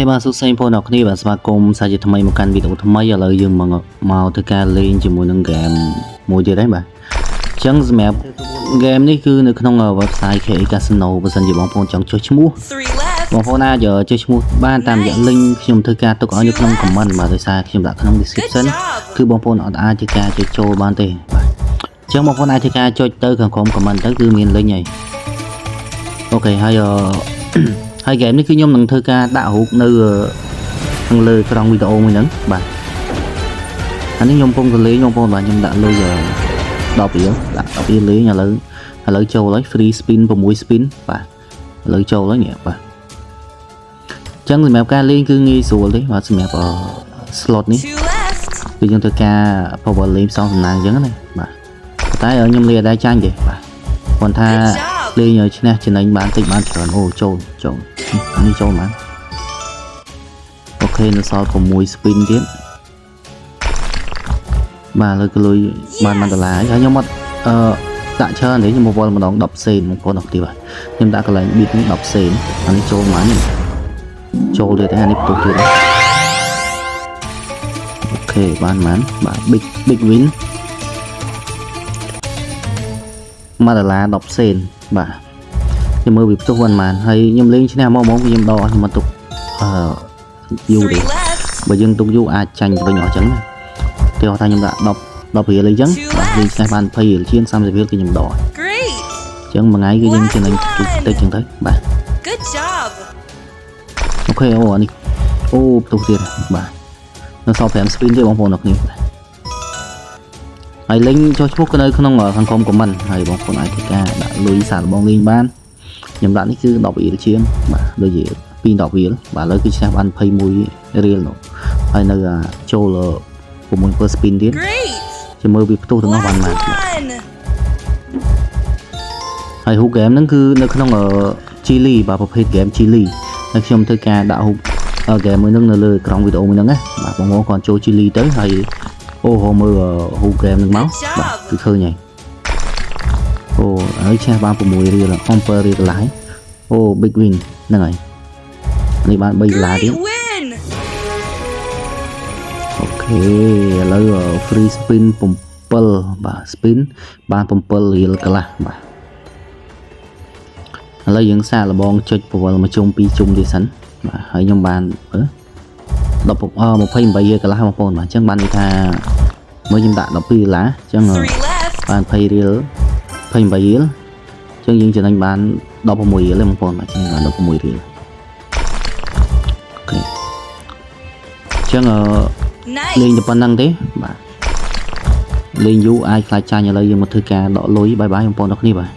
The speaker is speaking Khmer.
បាទសួស្តីបងប្អូនអ្នកគ្នាបាទស្វាគមន៍សាជាថ្មីមកកាន់វីដេអូថ្មីឥឡូវយើងមកធ្វើការលេងជាមួយនឹងហ្គេមមួយទៀតហើយបាទអញ្ចឹងសម្រាប់ហ្គេមនេះគឺនៅក្នុង website KE Casino បើសិនជាបងប្អូនចង់ចុះឈ្មោះបងប្អូនអាចចុះឈ្មោះបានតាមរយៈ link ខ្ញុំធ្វើការទុកឲ្យនៅក្នុង comment បាទដោយសារខ្ញុំដាក់ក្នុង description គឺបងប្អូនអាចធ្វើការចូលបានទេបាទអញ្ចឹងបងប្អូនអាចធ្វើការចុចទៅខាងក្រោម comment ទៅគឺមាន link ហើយអូខេហើយហើយហ្គេមនេះគឺខ្ញុំនឹងធ្វើការដាក់រូបនៅខាងលើក្រោមវីដេអូមួយហ្នឹងបាទអានេះខ្ញុំកំពុងទៅលេងបងប្អូនបាទខ្ញុំដាក់លុយ10រៀលដាក់10រៀលលេងឥឡូវចូលហើយ free spin 6 spin បាទឥឡូវចូលហើយនេះបាទអញ្ចឹងសម្រាប់ការលេងគឺងាយស្រួលទេបាទសម្រាប់slot នេះគឺយើងធ្វើការ power លេងផ្សងសំណាងអញ្ចឹងណាបាទតែខ្ញុំលេងអត់ដែរចាញ់ទេបាទគាត់ថាលេងឲ្យឈ្នះចំណេញបានតិចបានច្រើនអូចូលនេះចូលបានអូខេនៅសល់6 spin ទៀតបាទលើកលុយបាន$1ហើយខ្ញុំអត់ដាក់ច្រើនទេខ្ញុំមកវល់ម្ដង10សេនបងប្អូនអរគុណបាទខ្ញុំដាក់កន្លែង bit នេះ10សេនអានេះចូលបានចូលទៀតអានេះបន្ទុកទៀតអូខេបានបាទ big win $1 10សេនបាទខ្ញុំមើលវាផ្ទុះបានហើយខ្ញុំលេងឈ្នះមកខ្ញុំដកខ្ញុំមកទុកយូរទេបើយើងទុកយូរអាចចាញ់ទៅវិញអស់ចឹងណាគេថាខ្ញុំដាក់10រៀលអីចឹងបាទលេងឈ្នះបាន20រៀលជាង30រៀលគឺខ្ញុំដកចឹងមួយថ្ងៃគឺយើងចំណេញតិចចឹងទៅបាទ Good job អូខេអូអានេះអូផ្ទុះទៀតបាទនៅសល់5 spin ទេបងប្អូនអរគុណហើយលេងចុះឈ្មោះក៏នៅក្នុងខាងក្រោម comment ហើយបងប្អូនអាចធ្វើការដាក់លុយសាកល្បងលេងបានខ្ញុំដាក់នេះគឺ10រៀលជាងបាទដូចជា210រៀលបាទឥឡូវគឺឈ្នះបាន21រៀលនោះហើយនៅចូល6 per spin ទៀតចាំមើលវាផ្ទុះទាំងអស់បានហើយរូបហ្គេមហ្នឹងគឺនៅក្នុងChili បាទប្រភេទហ្គេម Chili ហើយខ្ញុំធ្វើការដាក់រូបហ្គេមមួយហ្នឹងនៅលើក្រោមវីដេអូមួយហ្នឹងណាបាទបងប្អូនគាត់ចូល Chili ទៅហើយអូហៅមើលរូបហ្គេមហ្នឹងមកបាទគឺឃើញហើយអូហើយឈ្នះបាន6រៀល7រៀលកន្លះអូ big win ហ្នឹងហើយនេះបាន$3ទៀតអូខេឥឡូវ free spin 7បាទ spin បាន7រៀលកន្លះបាទឥឡូវយើងសាកល្បងចុចពវល់មកជុំ2ជុំទៀតសិនបាទហើយខ្ញុំបាន28រៀលកន្លះបងប្អូនបាទអញ្ចឹងបានន័យថាមើលខ្ញុំដាក់$12អញ្ចឹងបាន20រៀល28រៀលអញ្ចឹងយើងចំណេញបាន16រៀលទេបងប្អូនបាទអញ្ចឹងបាន16រៀលអូខេអញ្ចឹងលេងតែប៉ុណ្្នឹងទេបាទលេងយូរអាចខ្លាចចាញ់ឥឡូវយើងមកធ្វើការដកលុយបាយបងប្អូនអរគ្នាបាទ